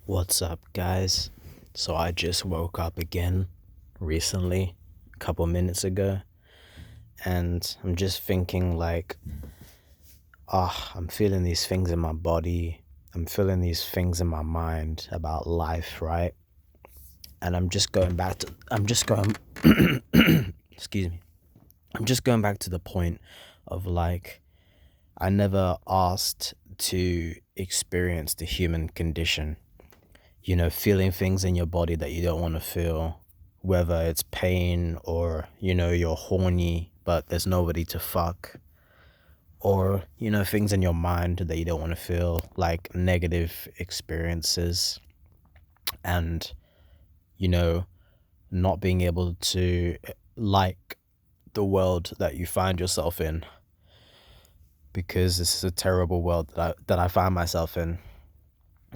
What's up, guys? So I just woke up again recently, a couple minutes ago, and I'm just thinking I'm feeling these things in my body. I'm feeling these things in my mind about life, right? And I'm just going, excuse me. I'm just going back to the point of I never asked to experience the human condition. Feeling things in your body that you don't want to feel, whether it's pain or, you're horny, but there's nobody to fuck, or, things in your mind that you don't want to feel, like negative experiences, and, you know, not being able to like the world that you find yourself in, because this is a terrible world that I find myself in,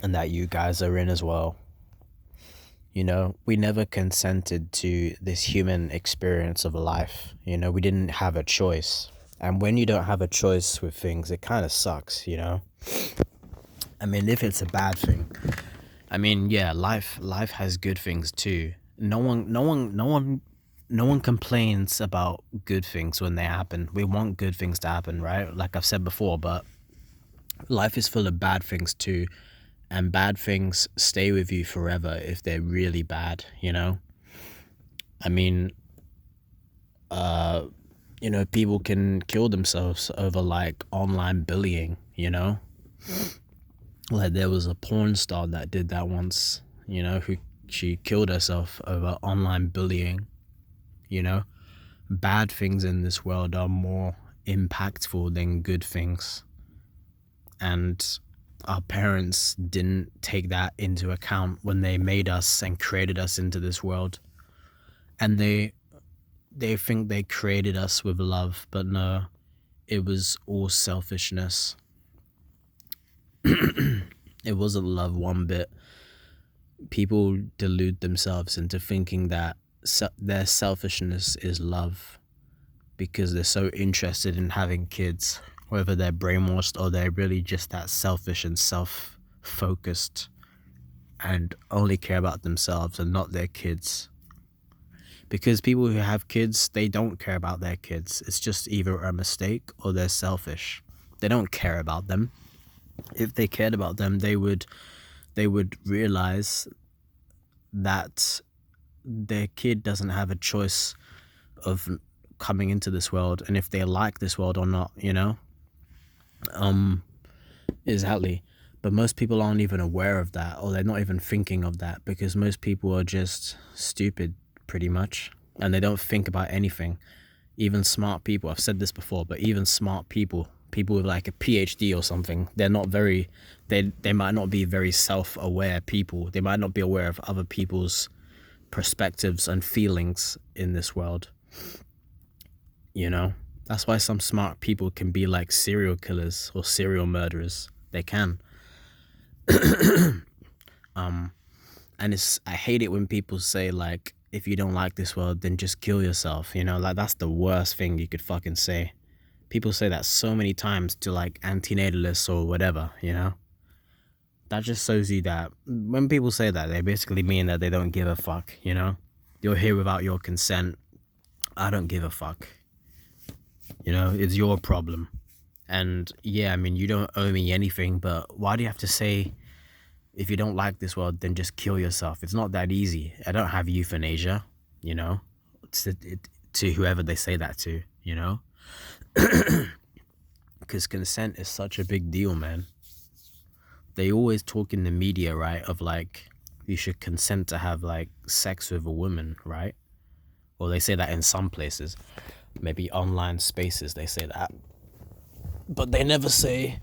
and that you guys are in as well. We never consented to this human experience of life. We didn't have a choice. And when you don't have a choice with things, it kind of sucks. I mean, if it's a bad thing, I mean, yeah, life has good things too. No one complains about good things when they happen. We want good things to happen, right? Like I've said before, but life is full of bad things too. And bad things stay with you forever if they're really bad. I mean, people can kill themselves over online bullying. Like there was a porn star that did that once, who she killed herself over online bullying. Bad things in this world are more impactful than good things. And our parents didn't take that into account when they made us and created us into this world. And they think they created us with love, but no, it was all selfishness. It wasn't love one bit. People delude themselves into thinking that their selfishness is love because they're so interested in having kids, whether they're brainwashed or they're really just that selfish and self-focused and only care about themselves and not their kids. Because people who have kids, they don't care about their kids. It's just either a mistake or they're selfish. They don't care about them. If they cared about them, they would realize that their kid doesn't have a choice of coming into this world and if they like this world or not. Exactly. But most people aren't even aware of that, or they're not even thinking of that, because most people are just stupid pretty much, and they don't think about anything. Even smart people, I've said this before, but even smart people with like a PhD or something, they might not be very self-aware people. They might not be aware of other people's perspectives and feelings in this world. That's why some smart people can be like serial killers or serial murderers. They can. And I hate it when people say like, if you don't like this world, then just kill yourself. Like that's the worst thing you could fucking say. People say that so many times to like antinatalists or whatever. That just shows you that when people say that, they basically mean that they don't give a fuck. You're here without your consent. I don't give a fuck. It's your problem. And yeah, I mean, you don't owe me anything, but why do you have to say, if you don't like this world, then just kill yourself? It's not that easy. I don't have euthanasia, to whoever they say that to. Because consent is such a big deal, man. They always talk in the media, right, of like, you should consent to have like sex with a woman, right? Or they say that in some places, maybe online spaces, they say that. But they never say,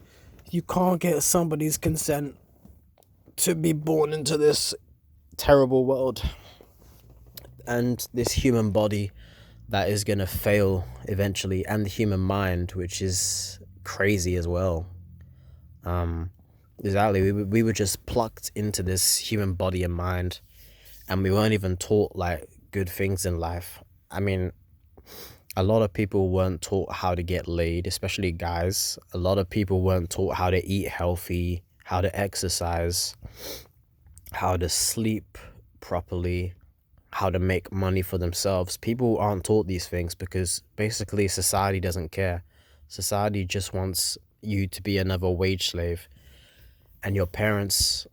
you can't get somebody's consent to be born into this terrible world and this human body that is going to fail eventually, and the human mind, which is crazy as well. Exactly, we were just plucked into this human body and mind, and we weren't even taught like good things in life. I mean, a lot of people weren't taught how to get laid, especially guys. A lot of people weren't taught how to eat healthy, how to exercise. how to sleep properly, how to make money for themselves. People aren't taught these things because basically society doesn't care. Society just wants you to be another wage slave, and your parents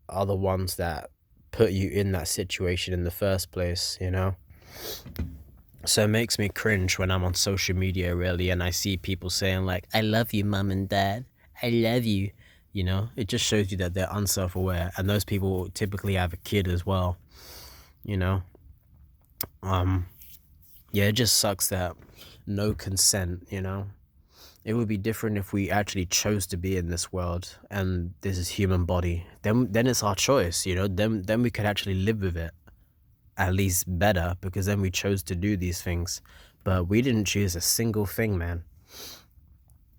are the ones that put you in that situation in the first place, you know? So it makes me cringe when I'm on social media, really, and I see people saying, like, I love you, mum and dad. I love you. You know, it just shows you that they're unself aware, and those people typically have a kid as well, you know? Yeah, it just sucks that no consent, you know? It would be different if we actually chose to be in this world and this is human body. Then it's our choice, you know? Then we could actually live with it at least better, because then we chose to do these things. But we didn't choose a single thing, man.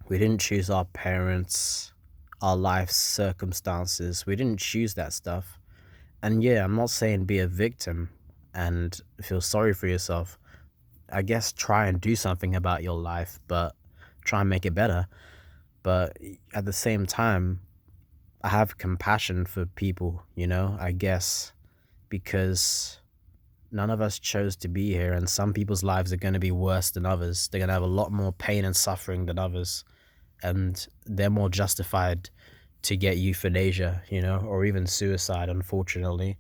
We didn't choose our parents, our life circumstances. We didn't choose that stuff. And yeah, I'm not saying be a victim and feel sorry for yourself. I guess try and do something about your life, but try and make it better. But at the same time, I have compassion for people, you know, I guess, because none of us chose to be here, and some people's lives are going to be worse than others. They're going to have a lot more pain and suffering than others, and they're more justified to get euthanasia, you know, or even suicide, unfortunately,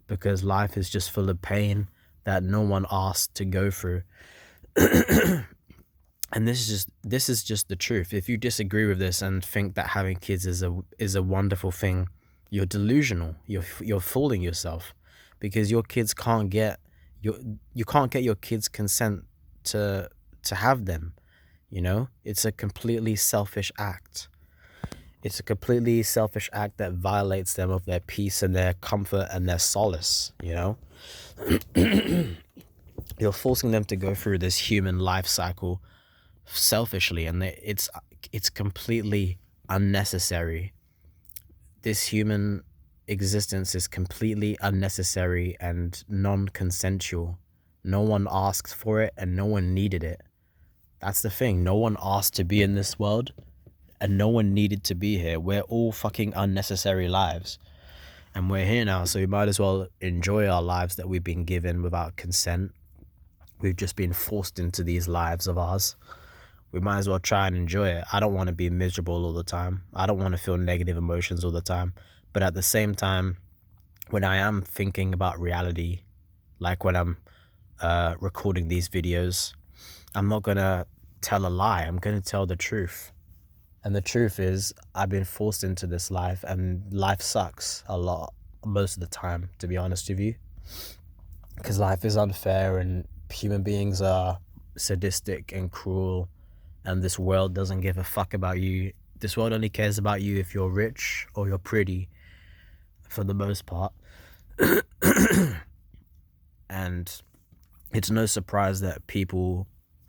because life is just full of pain that no one asked to go through. And this is just the truth. If you disagree with this and think that having kids is a wonderful thing, you're delusional. You're fooling yourself, because your kids can't get you can't get your kids' consent to have them. You know, it's a completely selfish act. It's a completely selfish act that violates them of their peace and their comfort and their solace. You know, you're forcing them to go through this human life cycle selfishly, and it's completely unnecessary. This human existence is completely unnecessary and non-consensual. No one asked for it and no one needed it. That's the thing. No one asked to be in this world and no one needed to be here. We're all fucking unnecessary lives, and we're here now, so we might as well enjoy our lives that we've been given without consent. We've just been forced into these lives of ours. We might as well try and enjoy it. I don't want to be miserable all the time. I don't want to feel negative emotions all the time. But at the same time, when I am thinking about reality, like when I'm recording these videos, I'm not going to tell a lie. I'm going to tell the truth. And the truth is, I've been forced into this life, and life sucks a lot most of the time, to be honest with you. Because life is unfair and human beings are sadistic and cruel, and this world doesn't give a fuck about you. This world only cares about you if you're rich or you're pretty, for the most part. And it's no surprise that people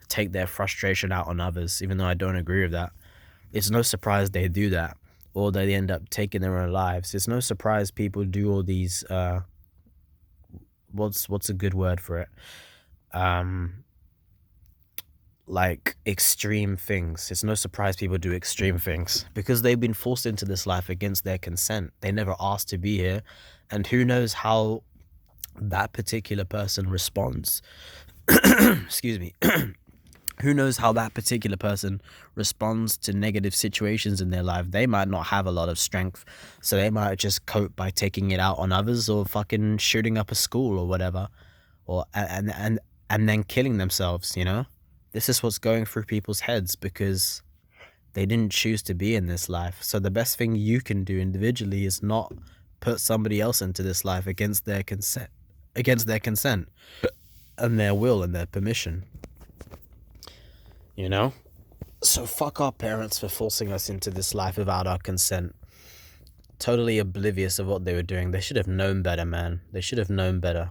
take their frustration out on others, even though I don't agree with that. It's no surprise they do that, or they end up taking their own lives. It's no surprise people do all these what's a good word for it? Like extreme things. It's no surprise people do extreme things, because they've been forced into this life against their consent. They never asked to be here, and who knows how that particular person responds. Excuse me. Who knows how that particular person responds to negative situations in their life. They might not have a lot of strength, so they might just cope by taking it out on others, or fucking shooting up a school or whatever, or and then killing themselves, you know? This is what's going through people's heads, because they didn't choose to be in this life. So the best thing you can do individually is not put somebody else into this life against their consent, and their will and their permission. You know? So fuck our parents for forcing us into this life without our consent. Totally oblivious of what they were doing. They should have known better, man. They should have known better.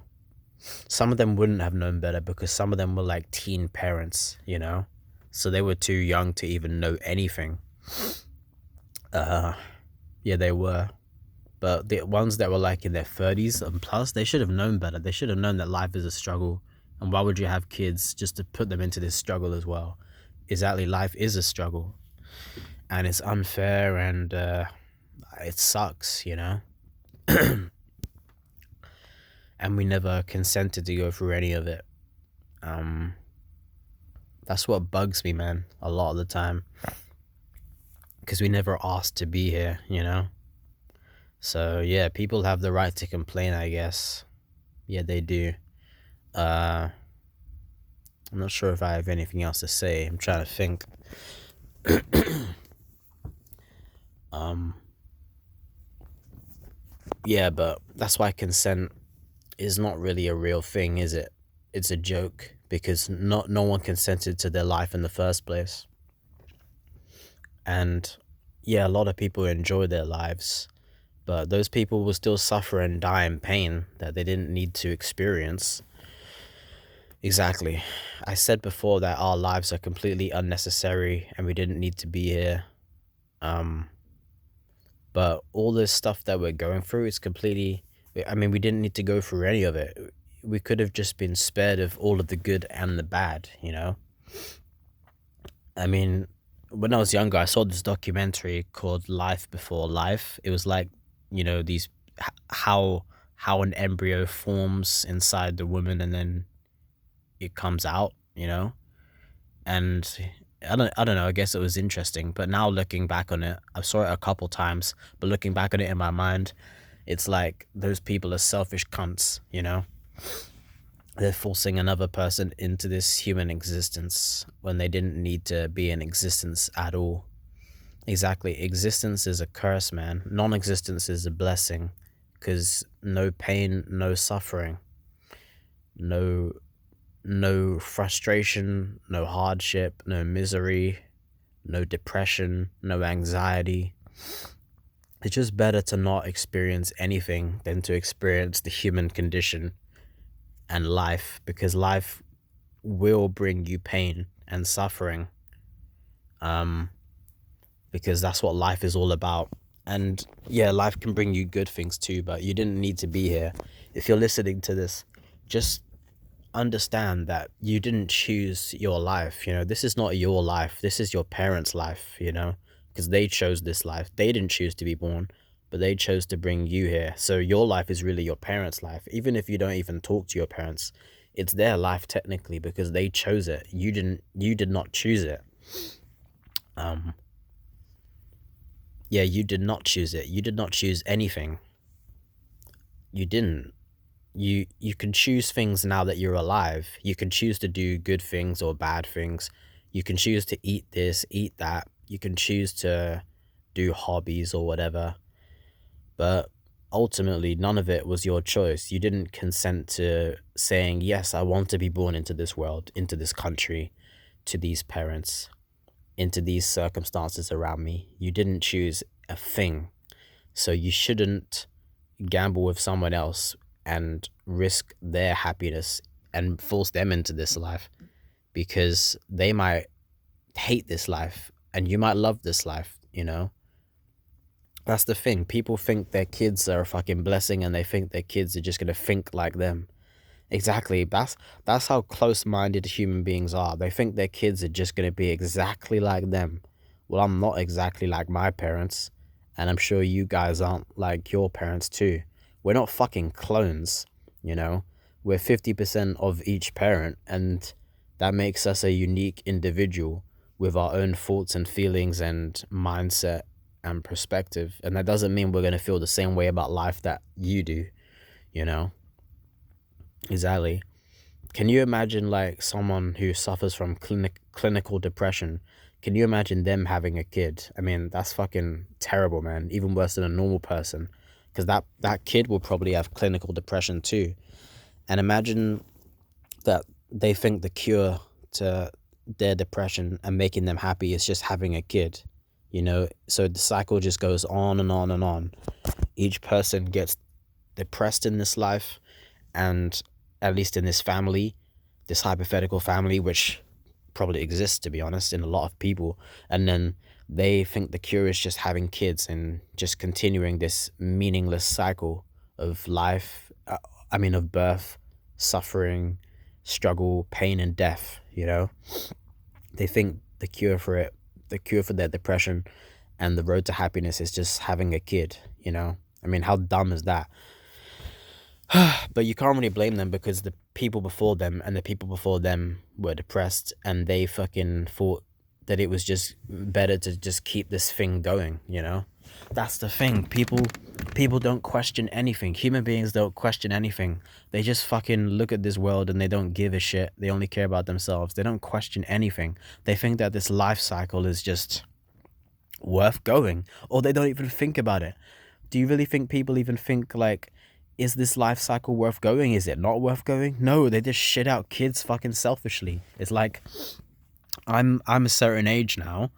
Some of them wouldn't have known better, because some of them were like teen parents, you know? So they were too young to even know anything. Yeah, they were. But the ones that were like in their 30s and plus, they should have known better. They should have known that life is a struggle. And why would you have kids just to put them into this struggle as well? Exactly, life is a struggle. And it's unfair, and it sucks, you know? And we never consented to go through any of it. Um, that's what bugs me, man, a lot of the time. Because we never asked to be here, you know? So, yeah, people have the right to complain, I guess. Yeah, they do. I'm not sure if I have anything else to say. I'm trying to think. um, yeah, but that's why consent is not really a real thing, is it? It's a joke because no one consented to their life in the first place. And yeah, a lot of people enjoy their lives, but those people will still suffer and die in pain that they didn't need to experience. Exactly. I said before that our lives are completely unnecessary and we didn't need to be here. Um, but all this stuff that we're going through is completely, I mean, we didn't need to go through any of it. We could have just been spared of all of the good and the bad, you know? I mean, when I was younger, I saw this documentary called Life Before Life. It was like, you know, these how an embryo forms inside the woman and then it comes out, you know? And I don't know, I guess it was interesting. But now looking back on it, I saw it a couple times, but looking back on it in my mind, it's like those people are selfish cunts, you know? They're forcing another person into this human existence when they didn't need to be in existence at all. Exactly. Existence is a curse, man. Non-existence is a blessing because no pain, no suffering, no no frustration, no hardship, no misery, no depression, no anxiety. It's just better to not experience anything than to experience the human condition and life, because life will bring you pain and suffering, um because that's what life is all about. And yeah, life can bring you good things too, but you didn't need to be here. If you're listening to this, just understand that you didn't choose your life. You know, this is not your life, this is your parents' life, you know, because they chose this life. They didn't choose to be born, but they chose to bring you here. So your life is really your parents' life. Even if you don't even talk to your parents, it's their life technically because they chose it. You did not choose it. um yeah, you did not choose it. You did not choose anything. You didn't. You can choose things now that you're alive. You can choose to do good things or bad things. You can choose to eat this, eat that. You can choose to do hobbies or whatever. But ultimately, none of it was your choice. You didn't consent to saying, yes, I want to be born into this world, into this country, to these parents, into these circumstances around me. You didn't choose a thing. So you shouldn't gamble with someone else and risk their happiness and force them into this life, because they might hate this life and you might love this life, you know? That's the thing. People think their kids are a fucking blessing and they think their kids are just gonna think like them. Exactly. That's how close-minded human beings are. They think their kids are just gonna be exactly like them. Well, I'm not exactly like my parents, and I'm sure you guys aren't like your parents too. We're not fucking clones, you know? We're 50% of each parent, and that makes us a unique individual with our own thoughts and feelings and mindset and perspective. And that doesn't mean we're gonna feel the same way about life that you do, you know? Exactly. Can you imagine like someone who suffers from clinical depression? Can you imagine them having a kid? I mean, that's fucking terrible, man. Even worse than a normal person, because that kid will probably have clinical depression too. And imagine that they think the cure to their depression and making them happy is just having a kid. You know, so the cycle just goes on and on and on. Each person gets depressed in this life, and at least in this family, this hypothetical family, which probably exists, to be honest, in a lot of people, and then they think the cure is just having kids and just continuing this meaningless cycle of life. I mean, of birth, suffering, struggle, pain, and death. You know, they think the cure for their depression, and the road to happiness is just having a kid. You know, I mean, how dumb is that? But you can't really blame them, because the people before them and the people before them were depressed, and they fucking thought that it was just better to just keep this thing going, you know? That's the thing. People don't question anything. Human beings don't question anything. They just fucking look at this world and they don't give a shit. They only care about themselves. They don't question anything. They think that this life cycle is just worth going, or they don't even think about it. Do you really think people even think, like, is this life cycle worth going? Is it not worth going? No, they just shit out kids fucking selfishly. It's like, I'm a certain age now.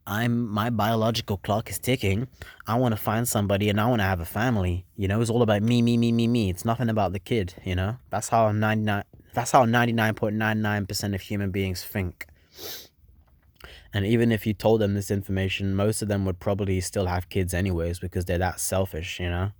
My biological clock is ticking. I want to find somebody and I want to have a family. You know, it's all about me, me, me, me, me. It's nothing about the kid, you know? That's how 99.99% of human beings think. And even if you told them this information, most of them would probably still have kids anyways, because they're that selfish, you know?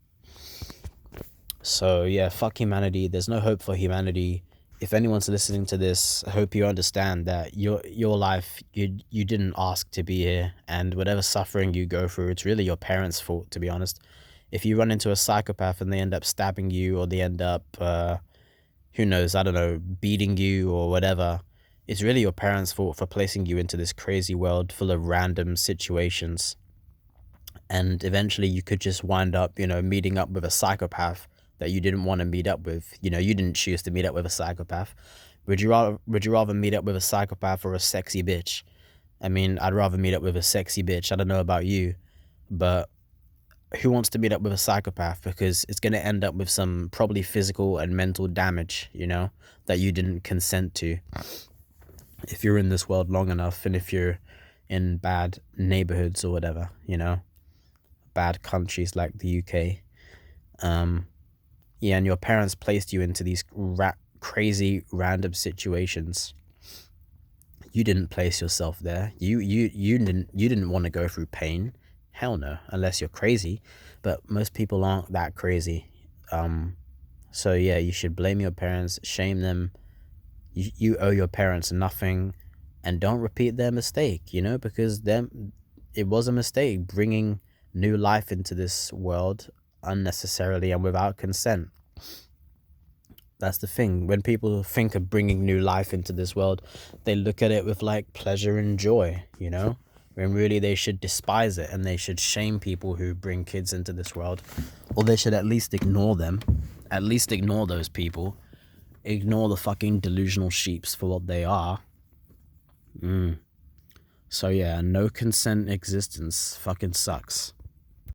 So yeah, fuck humanity. There's no hope for humanity. If anyone's listening to this, I hope you understand that your life, you didn't ask to be here, and whatever suffering you go through, it's really your parents' fault, to be honest. If you run into a psychopath and they end up stabbing you, or they end up who knows, I don't know, beating you or whatever, it's really your parents' fault for placing you into this crazy world full of random situations. And eventually you could just wind up, you know, meeting up with a psychopath that you didn't want to meet up with. You know, you didn't choose to meet up with a psychopath. Would you rather meet up with a psychopath or a sexy bitch? I mean, I'd rather meet up with a sexy bitch. I don't know about you, but who wants to meet up with a psychopath? Because it's going to end up with some probably physical and mental damage, you know, that you didn't consent to. If you're in this world long enough, and if you're in bad neighborhoods or whatever, you know, bad countries like the UK. Yeah, and your parents placed you into these crazy random situations. You didn't place yourself there. You didn't want to go through pain. Hell no, unless you're crazy. But most people aren't that crazy. So yeah, you should blame your parents, shame them. You owe your parents nothing, and don't repeat their mistake, you know, because it was a mistake bringing new life into this world unnecessarily and without consent. That's the thing. When people think of bringing new life into this world, they look at it with like pleasure and joy, you know, when really they should despise it, and they should shame people who bring kids into this world, or they should at least ignore them, at least ignore those people, ignore the fucking delusional sheeps for what they are. So yeah, no consent existence fucking sucks.